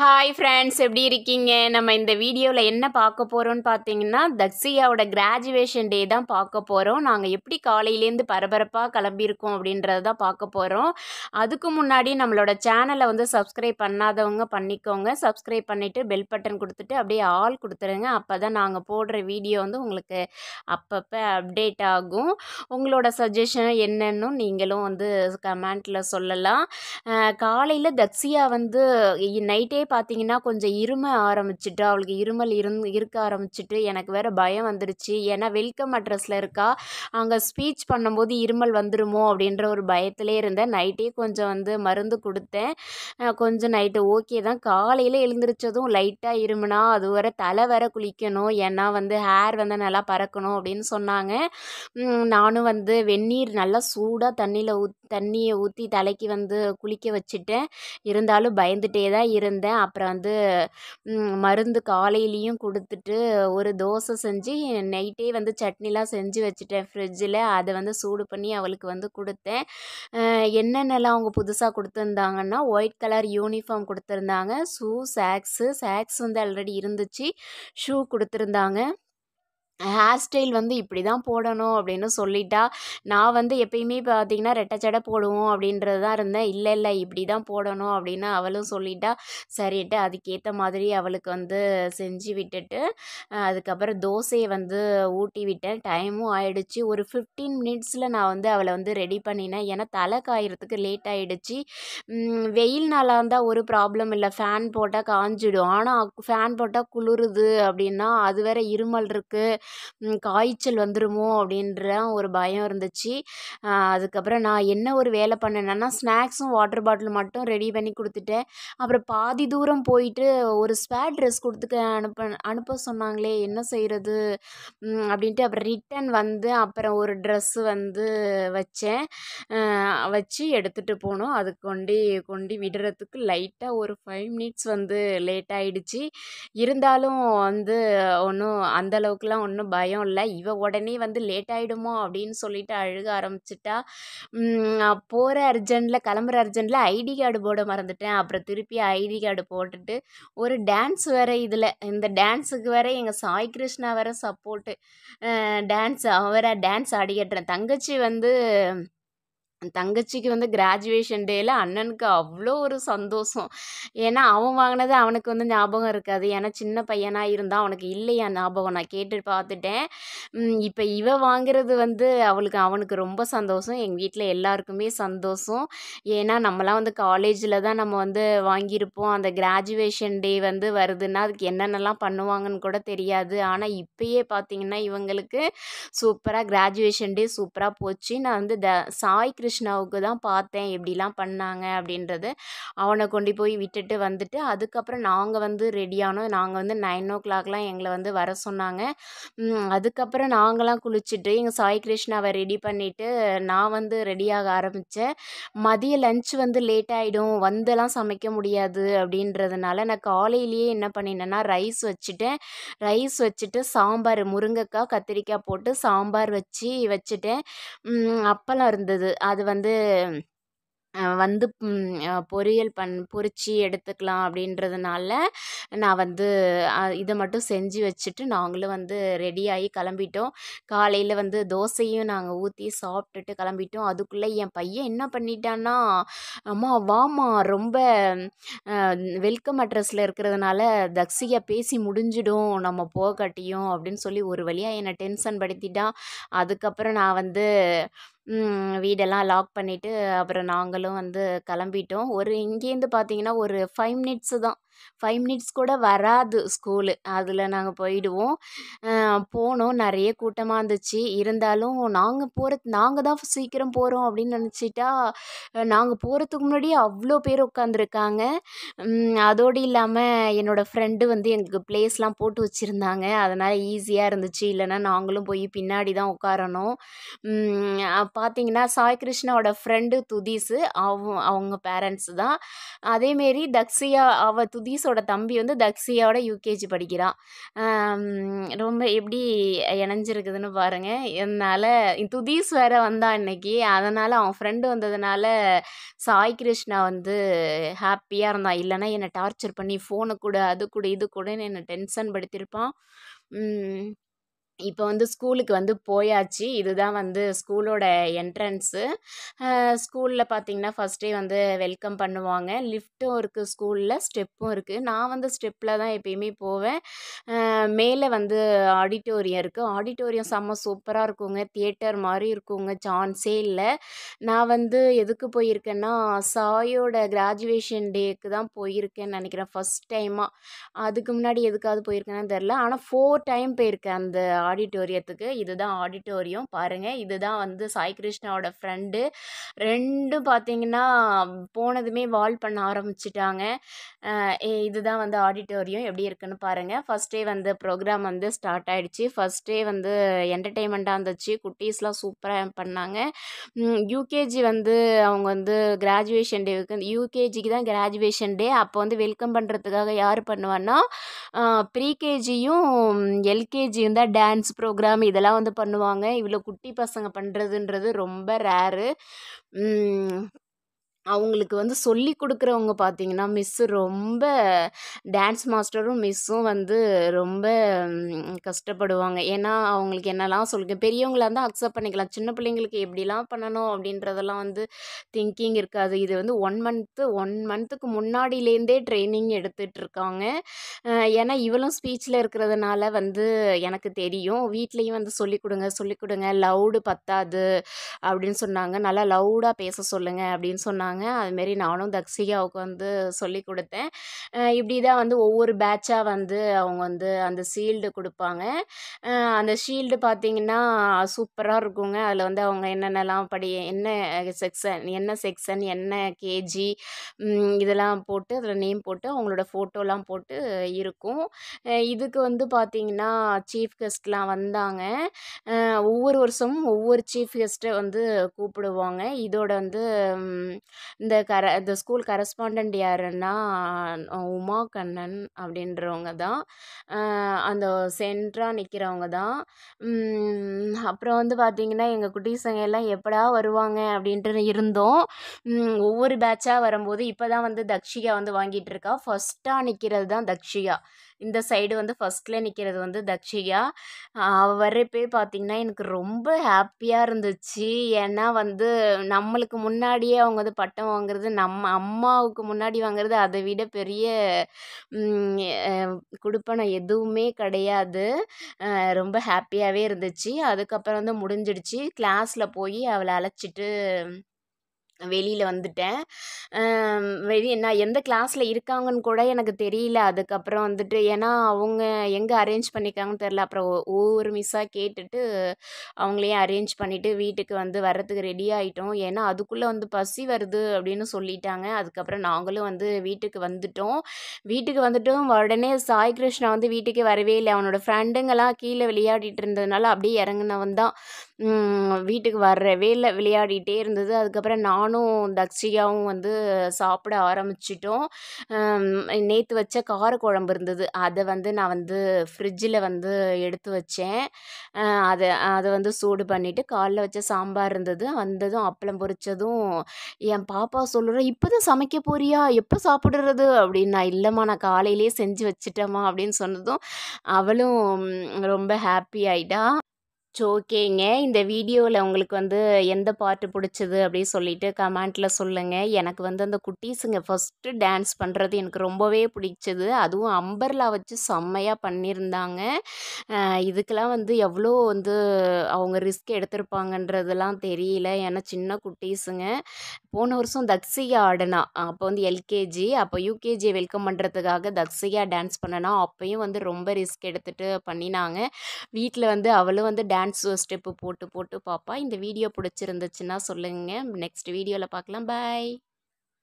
Hi friends, எப்படி இருக்கீங்க? நம்ம இந்த வீடியோவில் என்ன பார்க்க போகிறோம்னு பார்த்தீங்கன்னா, தக்ஷியாவோட கிராஜுவேஷன் டே தான் பார்க்க போகிறோம். நாங்கள் எப்படி காலையிலேருந்து பரபரப்பாக கிளம்பியிருக்கோம் அப்படின்றத தான் பார்க்க போகிறோம். அதுக்கு முன்னாடி நம்மளோட சேனலை வந்து சப்ஸ்கிரைப் பண்ணாதவங்க பண்ணிக்கோங்க. சப்ஸ்கிரைப் பண்ணிவிட்டு பெல் பட்டன் கொடுத்துட்டு அப்படியே ஆல் கொடுத்துருங்க. அப்போ தான் நாங்கள் போடுற வீடியோ வந்து உங்களுக்கு அப்பப்போ அப்டேட் ஆகும். உங்களோட சஜஷன் என்னன்னு நீங்களும் வந்து கமெண்ட்டில் சொல்லலாம். காலையில் தக்ஷியா வந்து நைட்டே பார்த்தீங்கன்னா கொஞ்சம் இரும ஆரம்பிச்சுட்டு அவளுக்கு இருமல் இருக்க ஆரம்பிச்சுட்டு எனக்கு வேறு பயம் வந்துடுச்சு. ஏன்னா வெல்கம் அட்ரஸில் இருக்கா, அங்கே ஸ்பீச் பண்ணும்போது இருமல் வந்துடுமோ அப்படின்ற ஒரு பயத்திலே இருந்தேன். நைட்டே கொஞ்சம் வந்து மருந்து கொடுத்தேன். கொஞ்சம் நைட்டு ஓகே தான். காலையில் எழுந்திரிச்சதும் லைட்டாக இருமுனா அது வரை தலை வேற குளிக்கணும், ஏன்னா வந்து ஹேர் வந்து நல்லா பறக்கணும் அப்படின்னு சொன்னாங்க. நானும் வந்து வெந்நீர் நல்லா சூடாக தண்ணியை ஊற்றி தலைக்கு வந்து குளிக்க வச்சுட்டேன். இருந்தாலும் பயந்துட்டே தான் இருந்தேன். அப்புறம் வந்து மருந்து காலையிலையும் கொடுத்துட்டு ஒரு தோசை செஞ்சு நைட்டே வந்து சட்னிலாம் செஞ்சு வச்சுட்டேன் ஃப்ரிட்ஜில். அதை வந்து சூடு பண்ணி அவளுக்கு வந்து கொடுத்தேன். என்னென்னலாம் அவங்க புதுசாக கொடுத்துருந்தாங்கன்னா, ஒயிட் கலர் யூனிஃபார்ம் கொடுத்துருந்தாங்க, சாக்ஸ் வந்து ஆல்ரெடி இருந்துச்சு, ஷூ கொடுத்துருந்தாங்க. ஹேர் ஸ்டைல் வந்து இப்படி தான் போடணும் அப்படின்னு சொல்லிட்டா. நான் வந்து எப்பயுமே பார்த்தீங்கன்னா ரெட்டை ஜடை போடுவோம் அப்படின்றது தான் இருந்தேன். இல்லை இப்படி தான் போடணும் அப்படின்னு அவளும் சொல்லிட்டா. சரின்ட்டு அதுக்கேற்ற மாதிரி அவளுக்கு வந்து செஞ்சு விட்டுட்டு அதுக்கப்புறம் தோசையை வந்து ஊட்டி விட்டேன். டைமும் ஆயிடுச்சு. ஒரு 15 மினிட்ஸில் நான் வந்து அவளை வந்து ரெடி பண்ணினேன். ஏன்னா தலை காயறதுக்கு லேட் ஆகிடுச்சு. வெயில் நாளாக இருந்தால் ஒரு ப்ராப்ளம் இல்லை, ஃபேன் போட்டால் காஞ்சிடும். ஆனால் ஃபேன் போட்டால் குளிருது அப்படின்னா அது வேற இருமல் இருக்குது, காய்ச்சல் வந்துடுமோ அப்படின்ற ஒரு பயம் இருந்துச்சு. அதுக்கப்புறம் நான் என்ன ஒரு வேலை பண்ணேன்னா, ஸ்நாக்ஸும் வாட்டர் பாட்டில் மட்டும் ரெடி பண்ணி கொடுத்துட்டேன். அப்புறம் பாதி தூரம் போயிட்டு ஒரு ஸ்பேர் ட்ரெஸ் கொடுத்துக்க அனுப்ப சொன்னாங்களே, என்ன செய்கிறது அப்படின்ட்டு அப்புறம் ரிட்டன் வந்து அப்புறம் ஒரு ட்ரெஸ்ஸு வந்து வச்சு எடுத்துகிட்டு போனோம். அது கொண்டு விடுறதுக்கு லைட்டாக ஒரு 5 மினிட்ஸ் வந்து லேட் ஆகிடுச்சு. இருந்தாலும் வந்து ஒன்றும் அந்தளவுக்குலாம் ஒன்றும் பயம் இல்லை. உடனே வந்து லேட் ஆகிடுமோ அப்படின்னு சொல்லிட்டு அழுக ஆரம்பிச்சிட்டா. கிளம்புற அர்ஜென்ட்டில் ஐடி கார்டு போட மறந்துட்டேன். அப்புறம் திருப்பி ஐடி கார்டு போட்டுட்டு ஒரு டான்ஸ் வேறு, இந்த டான்ஸுக்கு வேறு எங்கள் சாய் கிருஷ்ணா வேறு சப்போர்ட்டு. அவரை டான்ஸ் ஆடிக்கிட்டுறேன். தங்கச்சிக்கு வந்து கிராஜுவேஷன் டேயில் அண்ணனுக்கு அவ்வளோ ஒரு சந்தோஷம். ஏன்னா அவன் வாங்கினது அவனுக்கு வந்து ஞாபகம் இருக்காது. ஏன்னா சின்ன பையனாக இருந்தால் அவனுக்கு இல்லையா ஞாபகம், நான் கேட்டு பார்த்துட்டேன். இப்போ வாங்கிறது வந்து அவனுக்கு ரொம்ப சந்தோஷம். எங்கள் வீட்டில் எல்லாருக்குமே சந்தோஷம். ஏன்னா நம்மலாம் வந்து காலேஜில் தான் நம்ம வந்து வாங்கியிருப்போம். அந்த கிராஜுவேஷன் டே வந்து வருதுன்னா அதுக்கு என்னென்னலாம் பண்ணுவாங்கன்னு கூட தெரியாது. ஆனால் இப்போயே பார்த்திங்கன்னா இவங்களுக்கு சூப்பராக கிராஜுவேஷன் டே சூப்பராக போச்சு. நான் வந்து சாய் கிருஷ்ணாவுக்கு தான் பார்த்தேன் எப்படிலாம் பண்ணாங்க அப்படின்றது. அவனை கொண்டு போய் விட்டுட்டு வந்துட்டு அதுக்கப்புறம் நாங்கள் வந்து ரெடியானோம். நாங்கள் வந்து 9 எங்களை வந்து வர சொன்னாங்க. அதுக்கப்புறம் நாங்களாம் குளிச்சுட்டு எங்கள் சாய் கிருஷ்ணாவை ரெடி பண்ணிவிட்டு நான் வந்து ரெடியாக ஆரம்பித்தேன். மதிய லஞ்ச் வந்து லேட் ஆகிடும், வந்தெல்லாம் சமைக்க முடியாது அப்படின்றதுனால நான் காலையிலேயே என்ன பண்ணினேன்னா ரைஸ் வச்சுட்டு சாம்பார், முருங்கைக்காய் கத்திரிக்காய் போட்டு சாம்பார் வச்சுட்டேன். அப்பளம் இருந்தது, அது வந்து பொரியல் பொரிச்சு எடுத்துக்கலாம் அப்படின்றதுனால நான் வந்து இதை மட்டும் செஞ்சு வச்சுட்டு நாங்களும் வந்து ரெடியாகி கிளம்பிட்டோம். காலையில் வந்து தோசையும் நாங்கள் ஊற்றி சாப்பிட்டுட்டு கிளம்பிட்டோம். அதுக்குள்ளே என் பையன் என்ன பண்ணிட்டான்னா, அம்மா வாம்மா, ரொம்ப வெல்கம் அட்ரஸில் இருக்கிறதுனால தக்ஷியா பேசி முடிஞ்சிடும் நம்ம போகட்டியும் அப்படின்னு சொல்லி ஒரு வழியாக என்னை டென்ஷன் படுத்திட்டான். அதுக்கப்புறம் நான் வந்து வீடெல்லாம் லாக் பண்ணிவிட்டு அப்புறம் நாங்களும் வந்து கிளம்பிட்டோம். இங்கேருந்து பார்த்தீங்கன்னா ஒரு 5 மினிட்ஸு தான், 5 மினிட்ஸ் கூட வராது ஸ்கூலு, அதில் நாங்கள் போயிடுவோம். போனோம், நிறைய கூட்டமாக இருந்துச்சு. இருந்தாலும் நாங்கள் தான் சீக்கிரம் போகிறோம் அப்படின்னு நினச்சிட்டா நாங்கள் போகிறதுக்கு முன்னாடியே அவ்வளோ பேர் உட்காந்துருக்காங்க. அதோடு இல்லாமல் என்னோடய ஃப்ரெண்டு வந்து எங்களுக்கு ப்ளேஸ்லாம் போட்டு வச்சுருந்தாங்க, அதனால் ஈஸியாக இருந்துச்சு. இல்லைன்னா நாங்களும் போய் பின்னாடி தான் உட்காரணும். பார்த்தீங்கன்னா, சாய் கிருஷ்ணாவோட ஃப்ரெண்டு துதீஸு. அவங்க பேரண்ட்ஸ் தான். அதேமாரி தக்ஷியா துதீஸோட தம்பி வந்து தக்ஷியாவோட யூகேஜி படிக்கிறான். ரொம்ப எப்படி இணைஞ்சிருக்குதுன்னு பாருங்க. இதனால துதீஸ் வேற வந்தான் இன்னைக்கு. அதனால அவன் ஃப்ரெண்டு வந்ததுனால சாய் கிருஷ்ணா வந்து ஹாப்பியா இருந்தான். இல்லன்னா என்ன டார்ச்சர் பண்ணி ஃபோனு குடு, அது குடு, இது குடுன்னு என்ன டென்ஷன் படுத்தியிருப்பான். ம். இப்போ வந்து ஸ்கூலுக்கு வந்து போயாச்சு. இதுதான் வந்து ஸ்கூலோட என்ட்ரன்ஸு. ஸ்கூல்ல பார்த்தீங்கன்னா, ஃபர்ஸ்ட்டே வந்து வெல்கம் பண்ணுவாங்க. லிஃப்ட்டும் இருக்கு ஸ்கூல்ல, ஸ்டெப்பும் இருக்கு. நான் வந்து ஸ்டெப்ல தான் எப்பயுமே போவேன். மேலே வந்து ஆடிட்டோரியம் இருக்கு. ஆடிட்டோரியம் செம்ம சூப்பரா இருக்குங்க. தியேட்டர் மாரி இருக்குங்க. சான்ஸே இல்ல. நான் வந்து எதுக்கு போயிருக்கேன்னா, சாயோட கிராஜுவேஷன் டேக்கு தான் போயிருக்கேன்னு நெனைக்கிறேன் ஃபர்ஸ்ட் டைமா. அதுக்கு முன்னாடி எதுக்காவது போயிருக்கேனான்னு தெரியல. ஆனா 4 டைம் போயிருக்கேன் அந்த ஆடிட்டோரியத்துக்கு. இதுதான் ஆடிட்டோரியம் பாருங்க. இதுதான் வந்து சாய் கிருஷ்ணாவோட ஃப்ரெண்டு. 2ம் பார்த்தீங்கன்னா, போனதுமே வால் பண்ண ஆரம்பிச்சுட்டாங்க. இதுதான் வந்து ஆடிட்டோரியம் எப்படி இருக்குன்னு பாருங்க. ஃபர்ஸ்ட் டே வந்து ப்ரோக்ராம் வந்து ஸ்டார்ட் ஆயிடுச்சு. ஃபர்ஸ்ட் டே வந்து என்டர்டெயின்மெண்ட்டாக இருந்துச்சு. குட்டீஸ்லாம் சூப்பரா பண்ணாங்க. யூகேஜி வந்து அவங்க வந்து கிராஜுவேஷன் டேவுக்கு யூகேஜிக்கு தான் கிராஜுவேஷன் டே. அப்போ வந்து வெல்கம் பண்ணுறதுக்காக யார் பண்ணுவான்னா, ப்ரீகேஜியும் எல்கேஜியும் தான் டான்ஸ் ப்ரோக்ராம் இதெல்லாம் வந்து பண்ணுவாங்க. இவ்வளோ குட்டி பசங்க பண்ணுறதுன்றது ரொம்ப ரேரு. அவங்களுக்கு வந்து சொல்லிக் குடுக்குறவங்க பார்த்தீங்கன்னா, மிஸ்ஸு ரொம்ப டான்ஸ் மாஸ்டரும், மிஸ்ஸும் வந்து ரொம்ப கஷ்டப்படுவாங்க. ஏன்னா, அவங்களுக்கு என்னலாம் பெரியவங்களா இருந்தா அக்செப்ட் பண்ணிக்கலாம். சின்ன பிள்ளைங்களுக்கு எப்படிலாம் பண்ணணும் அப்படின்றதெல்லாம் வந்து திங்கிங் இருக்காது. இது வந்து 1 மந்த்துக்கு முன்னாடிலேருந்தே ட்ரெய்னிங் எடுத்துட்ருக்காங்க. ஏன்னா, இவளும் ஸ்பீச்ல இருக்கிறதுனால வந்து எனக்கு தெரியும். வீட்லயும் வந்து சொல்லிக் குடுங்க. லவுடு பத்தாது அப்படின்னு சொன்னாங்க. நல்லா லவுடா பேச சொல்லுங்க அப்படின்னு சொன்னாங்க. அதுமாரி நானும் தக்ஷிகாவுக்கு வந்து சொல்லிக் குடுத்தேன். இப்படி தான் வந்து ஒவ்வொரு பேட்சா வந்து அவங்க வந்து அந்த ஷீல்டு குடுப்பாங்க. அந்த ஷீல்டு பார்த்தீங்கன்னா, சூப்பரா இருக்குங்க. அதில வந்து அவங்க என்னென்னலாம் என்ன செக்ஷன், என்ன கேஜி இதெல்லாம் போட்டு அதில் நேம் போட்டு அவங்களோட ஃபோட்டோலாம் போட்டு இருக்கும். இதுக்கு வந்து பார்த்தீங்கன்னா, சீஃப் கெஸ்ட்லாம் வந்தாங்க. ஒவ்வொரு வருஷமும் ஒவ்வொரு சீஃப் கெஸ்ட்ட வந்து கூப்பிடுவாங்க. இதோட வந்து ம் இந்த ஸ்கூல் கரஸ்பாண்டன்ட் யாருன்னா, உமா கண்ணன் அப்படின்றவங்க தான். அந்த சென்டரா நிற்கிறவங்க தான். அப்புறம் வந்து பார்த்தீங்கன்னா, எங்க குட்டீஸுங்க எல்லாம் எப்படா வருவாங்க அப்படின்ட்டு இருந்தோம். ஒவ்வொரு பேட்சா வரும்போது இப்போ தான் வந்து தக்ஷிகா வந்து வாங்கிட்டு இருக்கா. ஃபர்ஸ்ட்டா நிற்கிறது தான் தக்ஷிகா. இந்த சைடு வந்து ஃபர்ஸ்ட்ல நிற்கிறது வந்து தக்ஷிகா. அவ வர்றப்பயே பார்த்தீங்கன்னா, எனக்கு ரொம்ப ஹாப்பியா இருந்துச்சு. ஏன்னா வந்து நம்மளுக்கு முன்னாடியே அவங்க வந்து பட்டம் வாங்குறது, நம்ம அம்மாவுக்கு முன்னாடி வாங்குறது அதை விட பெரிய ம் அ குடுப்பனம் எதுவுமே கிடையாது. ரொம்ப ஹாப்பியாவே இருந்துச்சு. அதுக்கப்புறம் வந்து முடிஞ்சிடுச்சு. கிளாஸ்ல போய் அவள அழைச்சிட்டு வெளியில வந்துட்டேன். நான் எந்த கிளாஸ்ல இருக்காங்கன்னு கூட எனக்கு தெரியல. அதுக்கப்புறம் வந்துட்டு ஏன்னா அவங்க எங்கே அரேஞ்ச் பண்ணியிருக்காங்கன்னு தெரில. அப்புறம் ஒவ்வொரு மிஸ்ஸா கேட்டுட்டு அவங்களையே அரேஞ்ச் பண்ணிவிட்டு வீட்டுக்கு வந்து வர்றதுக்கு ரெடி ஆகிட்டோம். ஏன்னா அதுக்குள்ளே வந்து பசி வருது அப்படின்னு சொல்லிட்டாங்க. அதுக்கப்புறம் நாங்களும் வந்து வீட்டுக்கு வந்துட்டோம். உடனே சாய் கிருஷ்ணா வந்து வீட்டுக்கு வரவே இல்லை. அவனோட ஃப்ரெண்டுங்கெல்லாம் கீழே விளையாடிட்டு இருந்ததுனால அப்படியே இறங்குனவன் தான். வீட்டுக்கு வரவே இல்லை, விளையாடிட்டே இருந்தது. அதுக்கப்புறம் நானும் தக்ஷிகாவும் வந்து சாப்பிட ஆரம்பிச்சிட்டோம். நேற்று வச்ச காரக்குழம்பு இருந்தது. அதை வந்து நான் வந்து ஃப்ரிட்ஜில் வந்து எடுத்து வச்சேன். அதை அதை வந்து சூடு பண்ணிவிட்டு காலைல வச்ச சாம்பார் இருந்தது. வந்ததும் அப்பளம் பொரிச்சதும் என் பாப்பா சொல்லுறா, இப்போ தான் சமைக்க போறியா, எப்போ சாப்பிடுறது அப்படின்னா. இல்லைம்மா நான் காலையிலேயே செஞ்சு வச்சுட்டேம்மா அப்படின்னு சொன்னதும் அவளும் ரொம்ப ஹாப்பி ஆயிட்டா. ஓகேங்க. இந்த வீடியோவில் உங்களுக்கு வந்து எந்த பாட்டு பிடிச்சது அப்படி சொல்லிட்டு கமெண்ட்டில் சொல்லுங்கள். எனக்கு வந்து அந்த குட்டீஸுங்க ஃபஸ்ட்டு டான்ஸ் பண்ணுறது எனக்கு ரொம்பவே பிடிச்சது. அதுவும் அம்பர்லா வச்சு செம்மையாக பண்ணியிருந்தாங்க. இதுக்கெல்லாம் வந்து எவ்வளோ வந்து அவங்க ரிஸ்க் எடுத்திருப்பாங்கன்றதெல்லாம் தெரியல. ஏன்னா சின்ன குட்டீஸுங்க. போன வருஷம் தக்ஷிகா ஆடினா. அப்போ வந்து எல்கேஜி. அப்போ யூகேஜியை வெல்கம் பண்ணுறதுக்காக தக்ஷிகா டான்ஸ் பண்ணனா. அப்பயும் வந்து ரொம்ப ரிஸ்க் எடுத்துகிட்டு பண்ணினாங்க. வீட்டில் வந்து அவளும் வந்து டான்ஸ் ஸ்டெப்பு போட்டு போட்டு பார்ப்பா. இந்த வீடியோ பிடிச்சிருந்துச்சுன்னா சொல்லுங்கள். நெக்ஸ்ட் வீடியோவில் பார்க்கலாம். பாய்.